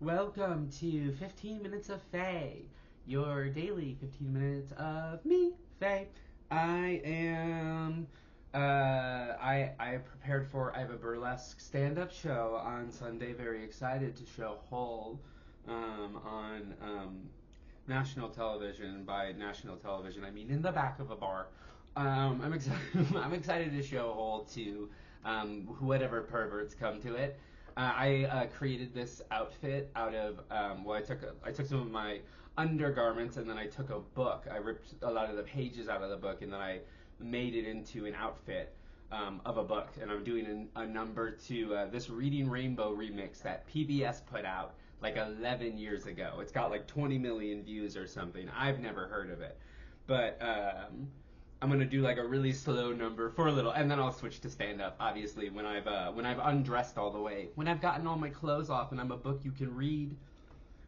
Welcome to 15 Minutes of Faye, your daily 15 minutes of me, Faye. I am, I prepared I have a burlesque stand-up show on Sunday, very excited to show Hole, on, national television. By national television, I mean in the back of a bar. I'm excited, I'm excited to show Hole to, whatever perverts come to it. I created this outfit out of I took some of my undergarments and then I took a book. I ripped a lot of the pages out of the book and then I made it into an outfit of a book. And I'm doing a number to this Reading Rainbow remix that PBS put out like 11 years ago. It's got like 20 million views or something. I've never heard of it, but I'm gonna do like a really slow number for a little, and then I'll switch to stand up. Obviously, when I've undressed all the way, when I've gotten all my clothes off, and I'm a book you can read.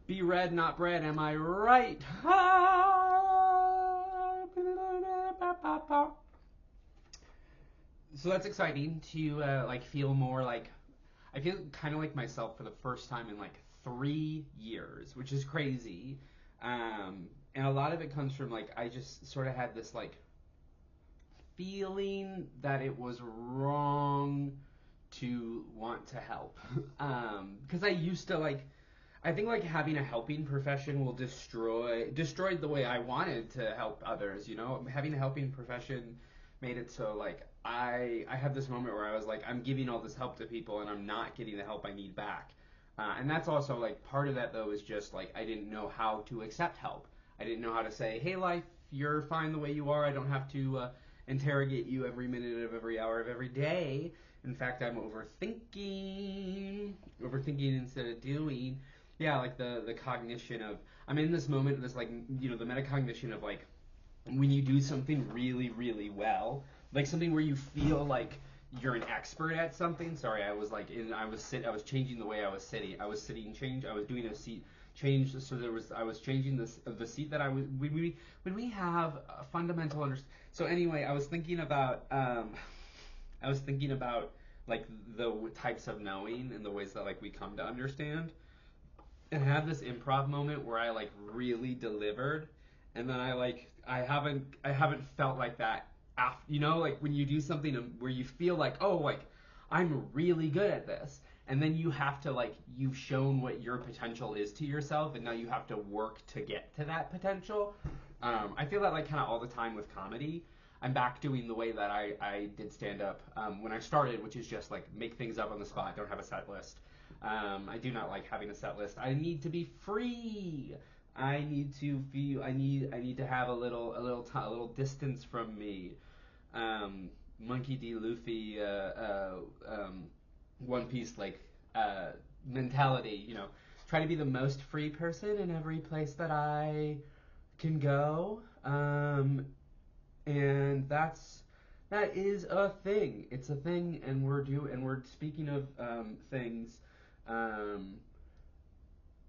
Be read, not bred. Am I right? So that's exciting to like feel more like I feel kind of like myself for the first time in like 3 years, which is crazy. And a lot of it comes from like I just sort of had this like feeling that it was wrong to want to help. Because I used to like, I think like having a helping profession will destroyed the way I wanted to help others. You know, having a helping profession made it so like I had this moment where I was like I'm giving all this help to people and I'm not getting the help I need back. And that's also like part of that though is just like I didn't know how to accept help. I didn't know how to say, hey life, you're fine the way you are. I don't have to interrogate you every minute of every hour of every day. In fact, I'm overthinking instead of doing. Yeah, like the cognition of I'm in this moment, this like the metacognition of like when you do something really really well, like something where you feel like you're an expert at something. Sorry, I was changing the way I was sitting. I was sitting change. I was doing a seat change. So I was changing the seat that I was when we have a fundamental understanding. So anyway, I was thinking about like the types of knowing and the ways that like we come to understand, and have this improv moment where I like really delivered, and then I haven't felt like that after, like when you do something where you feel like, oh, like I'm really good at this, and then you have to like you've shown what your potential is to yourself, and now you have to work to get to that potential. I feel that like kind of all the time with comedy. I'm back doing the way that I did stand up when I started, which is just like make things up on the spot, don't have a set list. I do not like having a set list. I need to be free. I need to feel. I need to have a little distance from me. Monkey D. Luffy, One Piece like uh, mentality. Try to be the most free person in every place that I can go. And that is a thing. It's a thing, and we're speaking of things. Um,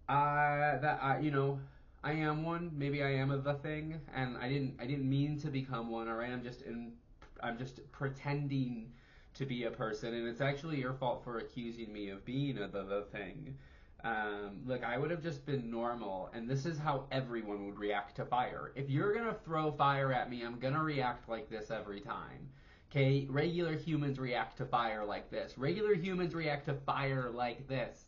I am one. Maybe I am the thing, and I didn't mean to become one. All right, I'm just pretending to be a person, and it's actually your fault for accusing me of being the thing. Look, I would have just been normal, and this is how everyone would react to fire. If you're gonna throw fire at me, I'm gonna react like this every time. Okay, regular humans react to fire like this. Regular humans react to fire like this.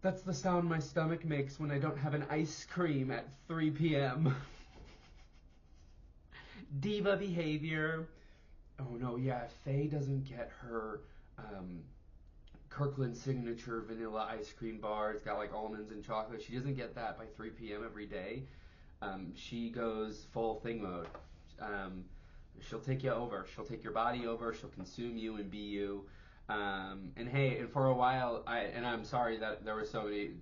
That's the sound my stomach makes when I don't have an ice cream at 3 p.m. Diva behavior. Oh no, yeah, if Faye doesn't get her um, Kirkland signature vanilla ice cream bar, it's got like almonds and chocolate. She doesn't get that by 3 p.m. every day. She goes full thing mode. Um, she'll take you over. She'll take your body over. She'll consume you and be you. And hey, and for a while, I'm sorry that there were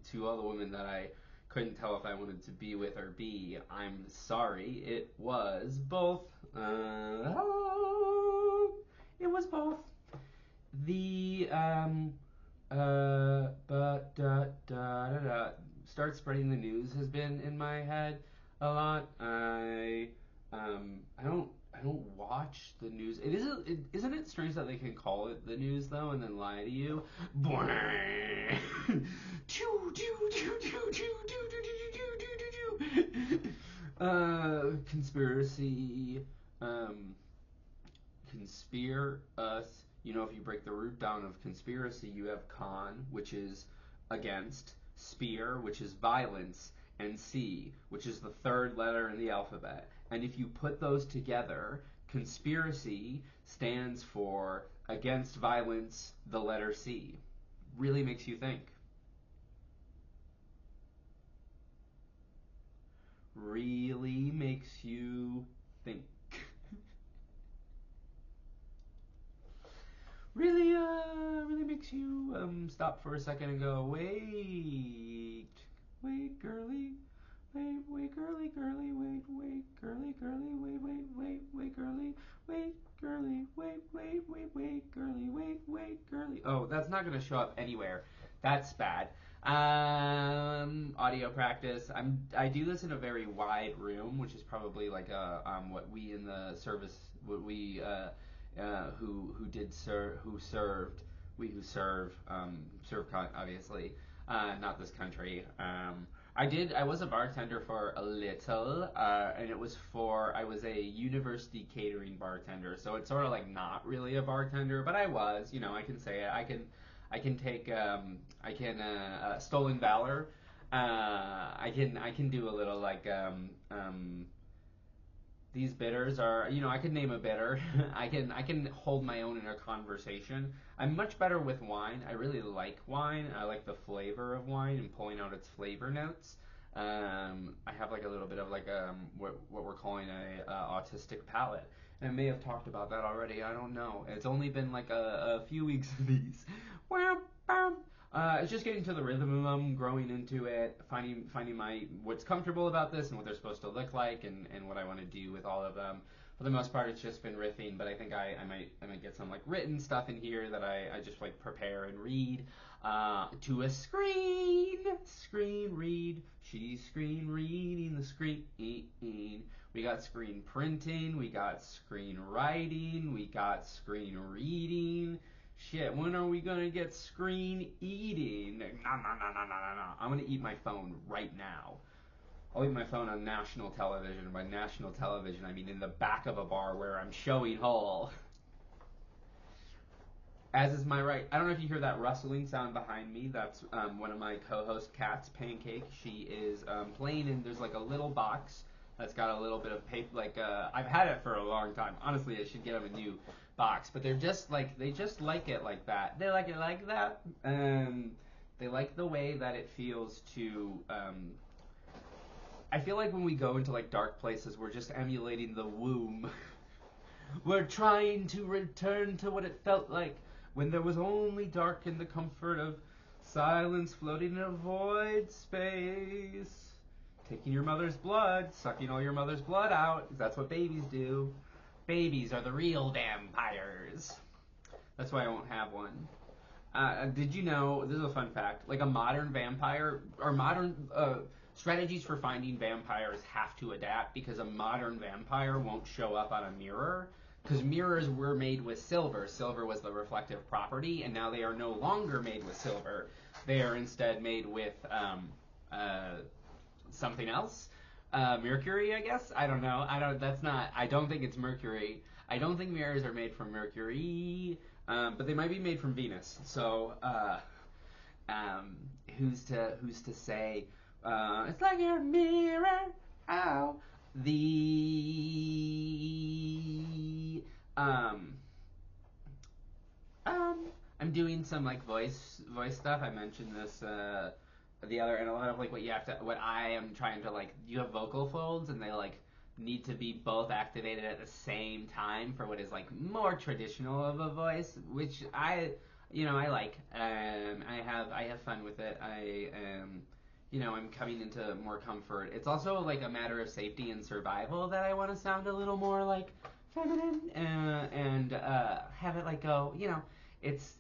two other women that I couldn't tell if I wanted to be with or be. I'm sorry. It was both. It was both. The but start spreading the news has been in my head a lot. I don't I don't watch the news. Isn't it strange that they can call it the news though and then lie to you? Conspiracy, um, conspire us. You know, if you break the root down of conspiracy, you have con, which is against, spear, which is violence, and C, which is the third letter in the alphabet. And if you put those together, conspiracy stands for against violence, the letter C. Really makes you think. Really makes you think. Really makes you stop for a second and go, wait, girly, wait, girly, girly, wait, girly, girly. Oh, that's not gonna show up anywhere. That's bad. Audio practice. I do this in a very wide room, which is probably like what we in the service, what we who served, we who serve obviously, not this country. I was a bartender for a little, and I was a university catering bartender, so it's sort of like not really a bartender, but I was, I can say it. I can take, stolen valor. I can do a little like, these bitters are, I can name a bitter. I can hold my own in a conversation. I'm much better with wine. I really like wine. I like the flavor of wine and pulling out its flavor notes. I have like a little bit of like what we're calling a autistic palate. And I may have talked about that already. I don't know. It's only been like a few weeks of these. It's just getting to the rhythm of them, growing into it, finding my what's comfortable about this and what they're supposed to look like, and what I want to do with all of them. For the most part, it's just been riffing, but I think I might get some like written stuff in here that I just like prepare and read to a screen read. She's screen reading the screen. We got screen printing, we got screen writing, we got screen reading. Shit, when are we gonna get screen eating? No, no, no, no, no, no, no. I'm gonna eat my phone right now. I'll eat my phone on national television. By national television, I mean in the back of a bar where I'm showing Hull. As is my right. I don't know if you hear that rustling sound behind me. That's one of my co-host cats, Pancake. She is playing in. There's like a little box that's got a little bit of paper. Like I've had it for a long time. Honestly, I should get them a new box. But they just like it like that. They like it like that. They like the way that it feels to. I feel like when we go into like dark places, we're just emulating the womb. We're trying to return to what it felt like when there was only dark and the comfort of silence floating in a void space. Taking your mother's blood, sucking all your mother's blood out, 'cause that's what babies do. Babies are the real vampires. That's why I won't have one. Did you know, this is a fun fact, like a modern vampire, or modern strategies for finding vampires have to adapt because a modern vampire won't show up on a mirror. Because mirrors were made with silver. Silver was the reflective property, and now they are no longer made with silver. They are instead made with something else. Mercury, I guess. I don't know. I don't think it's mercury. I don't think mirrors are made from Mercury, but they might be made from Venus. So, who's to say? It's like a mirror. Oh, the I'm doing some like voice stuff. I mentioned this the other, and a lot of like what I am trying to like. You have vocal folds, and they like need to be both activated at the same time for what is like more traditional of a voice, which I like. I have fun with it. I'm coming into more comfort. It's also like a matter of safety and survival that I want to sound a little more like feminine and have it like go. It's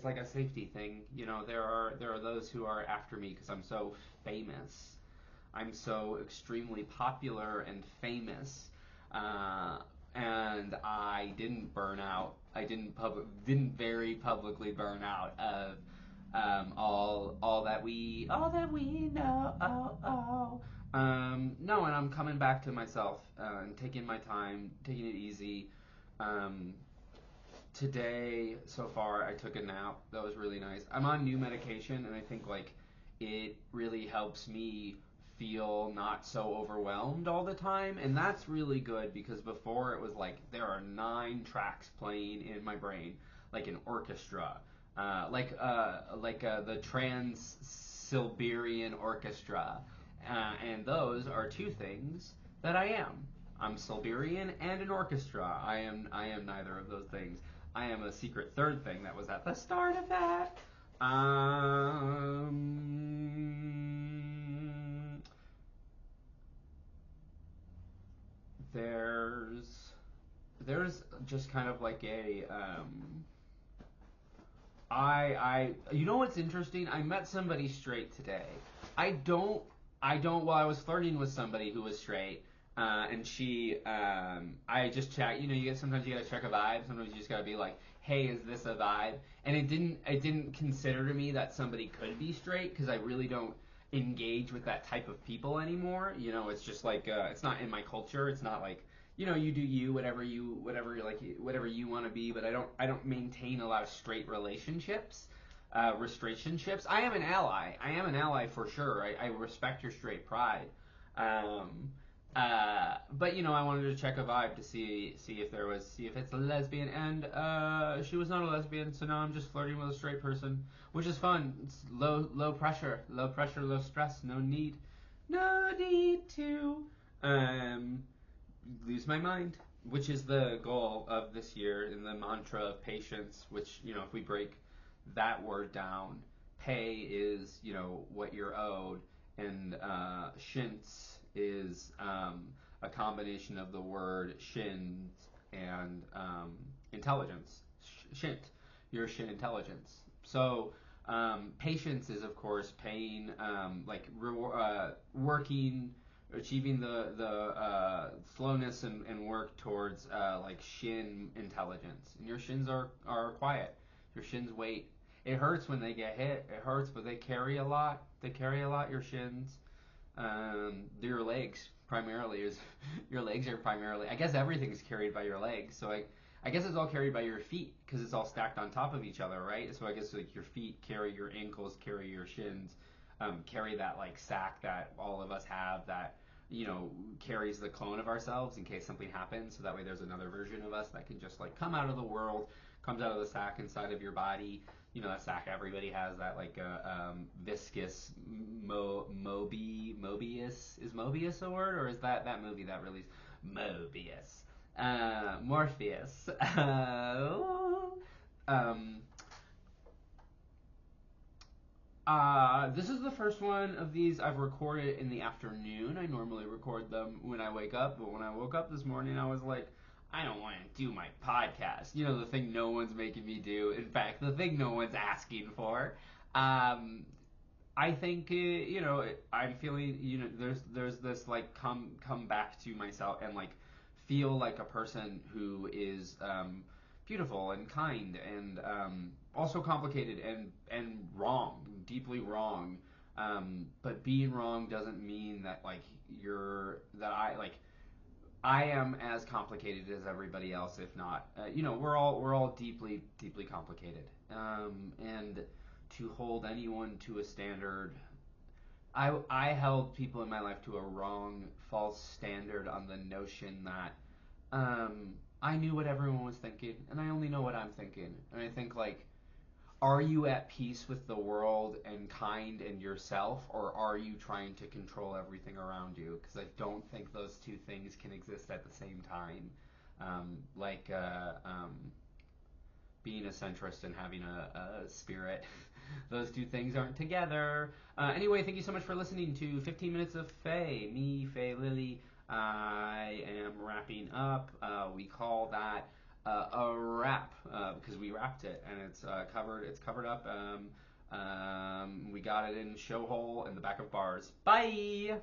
like a safety thing. There are those who are after me because I'm so famous. I'm so extremely popular and famous. and I didn't burn out. I didn't very publicly burn out of all that we know. No, and I'm coming back to myself and taking my time, taking it easy. Um, Today, so far, I took a nap. That was really nice. I'm on new medication, and I think like it really helps me feel not so overwhelmed all the time, and that's really good because before it was like there are 9 tracks playing in my brain, like an orchestra, the Trans-Siberian Orchestra, and those are two things that I am. I'm Siberian and an orchestra. I am neither of those things. I am a secret third thing that was at the start of that. There's just kind of like a you know what's interesting? I met somebody straight today. I don't while I was flirting with somebody who was straight, and I just check. You know, sometimes you gotta check a vibe. Sometimes you just gotta be like, hey, is this a vibe? And it didn't consider to me that somebody could be straight because I really don't engage with that type of people anymore. You know, it's just like it's not in my culture. It's not like you do you, whatever you want to be. But I don't maintain a lot of straight relationships, restrationships. I am an ally. I am an ally for sure. I respect your straight pride. Um, but I wanted to check a vibe to see if it's a lesbian, and she was not a lesbian. So now I'm just flirting with a straight person, which is fun. It's low pressure, low stress. No need to um lose my mind, which is the goal of this year in the mantra of patience, which, if we break that word down, pay is, what you're owed, and shins is a combination of the word shins and intelligence. Shint, your shin intelligence. So, patience is, of course, paying, working, achieving the slowness and work towards like shin intelligence. And your shins are quiet. Your shins wait. It hurts when they get hit. It hurts, but they carry a lot. They carry a lot. Your shins. Your legs primarily is your legs are primarily. I guess everything's carried by your legs. So I guess it's all carried by your feet because it's all stacked on top of each other, right? So I guess like your feet carry your ankles, carry your shins, carry that like sack that all of us have that carries the clone of ourselves in case something happens. So that way there's another version of us that can just like come out of the world, comes out of the sack inside of your body. That sack everybody has that like viscous Mobius. Is Mobius a word, or is that movie that released Mobius? Morpheus. um, this is the first one of these I've recorded in the afternoon. I normally record them when I wake up, but when I woke up this morning, I was like, I don't want to do my podcast. The thing no one's making me do. In fact, the thing no one's asking for. I think I'm feeling there's this like come back to myself and like feel like a person who is beautiful and kind and also complicated and wrong, deeply wrong. But being wrong doesn't mean that like I am as complicated as everybody else, if not. We're all deeply complicated. And to hold anyone to a standard, I held people in my life to a wrong, false standard on the notion that I knew what everyone was thinking, and I only know what I'm thinking. And I think like, are you at peace with the world and kind and yourself, or are you trying to control everything around you? Because I don't think those two things can exist at the same time. Like being a centrist and having a spirit. Those two things aren't together. Anyway, thank you so much for listening to 15 Minutes of Faye. Me, Faye Lily. I am wrapping up. We call that a wrap because we wrapped it and it's covered. It's covered up. We got it in show hole in the back of bars. Bye.